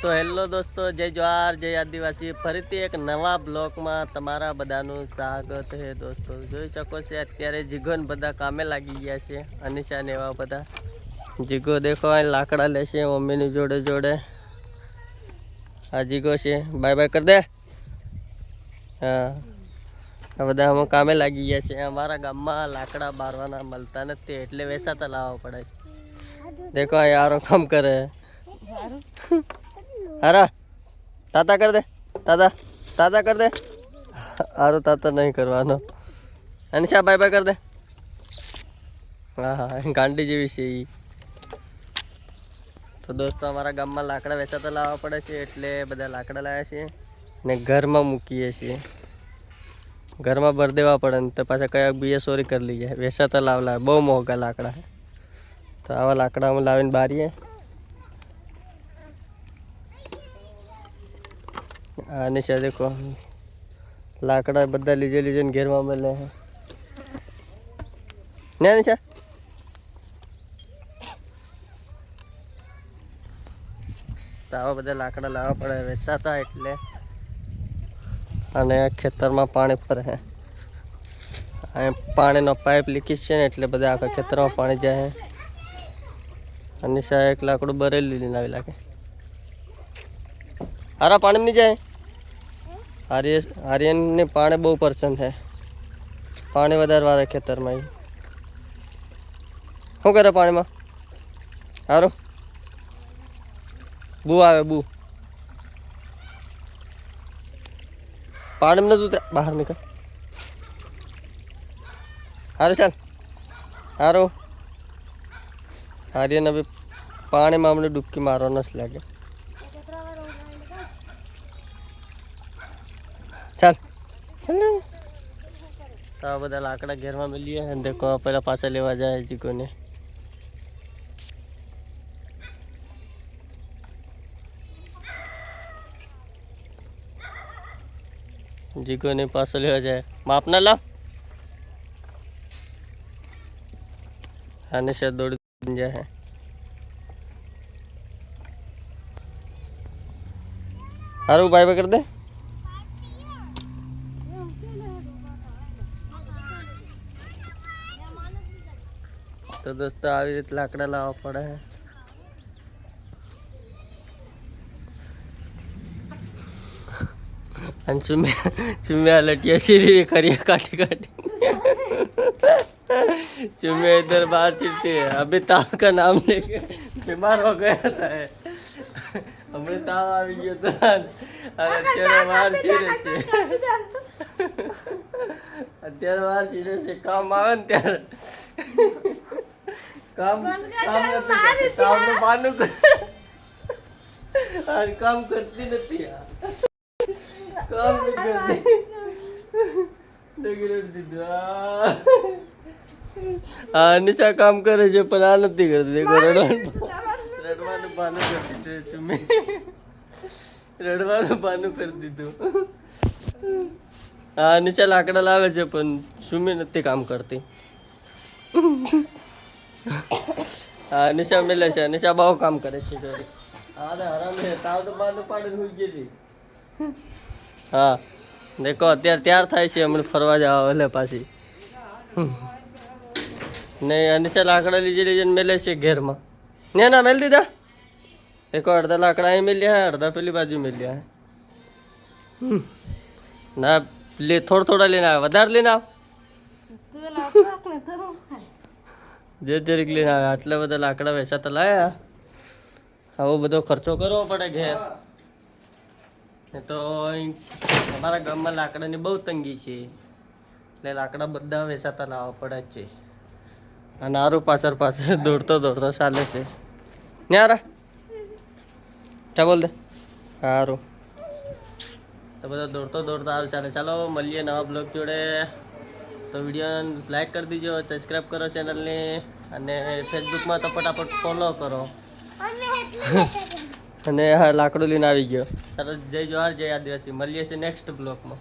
તો હેલો દોસ્તો, જય જવાહર, જય આદિવાસી. ફરીથી એક નવા બ્લોકમાં તમારા બધાનું સ્વાગત છે. દોસ્તો જોઈ શકો છો અત્યારે જીગોન બધા કામે લાગી ગયા છે. અનિશા ને એવા બધા. જીગો દેખો અહીં લાકડા લેશે મમ્મીની જોડે જોડે. આ જીગો છે, બાય બાય કર દે. હા, આ બધા અમે કામે લાગી ગયા છે. અમારા ગામમાં લાકડા બારવાના મળતા નથી એટલે વેસાતા લાવવા પડે છે. દેખો અહીં યારો કામ કરે. અરે તાતા કર દે, તાતા તાતા કર દે. આરો તાતા નહીં કરવાનો. અનિશા બાય બાય કર દે. હા હા, ગાંડી જેવી છે એ. તો દોસ્તો અમારા ગામમાં લાકડા વેચાતા લાવવા પડે છે એટલે બધા લાકડા લાવ્યા છે ને ઘરમાં મૂકીએ છીએ. ઘરમાં ભર દેવા પડે ને તો પાછા કયા બીએ ચોરી કરી લઈએ. વેચાતા લાવલા બહુ મોંઘા લાકડા. તો આવા લાકડા અમે લાવીને બારીએ. અનિશા દેખો લાકડા બધા લીજે લીજે ને ઘેરમાં મળે ને. અનિશા તો આવા બધા લાકડા લાવવા પડે વેચાતા એટલે. અને ખેતરમાં પાણી ફરે છે. અહીંયા પાણીનો પાઇપ લીકેજ છે ને એટલે બધા આખા ખેતરમાં પાણી જાય. અનિશા એક લાકડું બરેલી લઈને આવી લાગે. હારા પાણી નહીં જાય. આર્યનને પાણી બહુ પસંદ છે. પાણી વધારે વારે ખેતરમાં. શું કરે પાણીમાં? સારું બુ આવે બુ. પાણીમાં નથી બહાર નીકળ. સારું ચાલ સારું. આર્યન હવે પાણીમાં અમને ડૂબકી મારવા નથી લાગે. ચાલ તો આ બધા લાકડા ઘેરમાં મળીએ અને દેખો પેલા પાછા લેવા જાય જીગોને. જીગોને પાછો લેવા જાય. માપ ના લાવ. આને શાયદ દોડી જાય. સારું બાય બાય કરી દે. તો દોસ્તો આવી રીતે લાકડા લાવવા પડે. અને ચુમ્યા લટિયા सीरी करिए काटी काटी. चुम्या इधर बाहर चिरते है. अभी ताव का नाम लेके बीमार हो गया था. हमें ताव आ गया था. અત્યારે બહાર ચીરે છે. અત્યારે બહાર ચીરે છે. કામ આવે ને ત્યારે કામ કામનું બાનું કામ કરતી નથી. કામ નહીં કરતી. હા અનિશા કામ કરે છે પણ આ નથી કરતી. રડવાનું બાનું કરી દીધું. ચુમ્મી રડવાનું બાનું કરી દીધું. હા અનિશા લાકડા લાવે છે પણ સુમી નથી કામ કરતી. હા અનિશા મેલે છે. અનિશા બહુ કામ કરે છે. હા હરામ તાવ તો બાનું પાડે હોઈ ગયેલી. હા દેખો અત્યારે તૈયાર થાય છે. હમણાં ફરવા જવા એટલે પાછી નહીં. અનિશા લાકડા લીજે લીજે મેલે છે ઘેરમાં. ને ના મેલ દીધા. દેખો અડધા લાકડા અહીં મેલ્યા હે, અડધા પેલી બાજુ મેલ્યા હે. ના લે થોડા થોડા લઈને આવે. વધારે લઈને આવ. જે જરીક લઈને આવે. આટલા બધા લાકડા વેચાતા લાયા. આવો બધો ખર્ચો કરવો પડે ઘેર. તો અમારા ગામમાં લાકડાની બહુ તંગી છે એટલે લાકડા બધા વેચાતા લાવવા પડે જ છે. અને આરું પાછળ પાછળ દોડતો દોડતો ચાલે છે. ને આરા ક્યાં બોલ દે. સારું તો બધા દોડતો દોડતો સારું ચાલે. ચાલો મળીએ નવા બ્લોગ જોડે. તો વિડીયોને લાઈક કરી દીજો, સબસ્ક્રાઈબ કરો ચેનલને અને ફેસબુકમાં તો ફટાફટ ફોલો કરો. અને હા લાકડું લઈને આવી ગયો. ચાલો જય જવાહર, જય આદિવાસી. મળીએ છીએ નેક્સ્ટ બ્લોગમાં.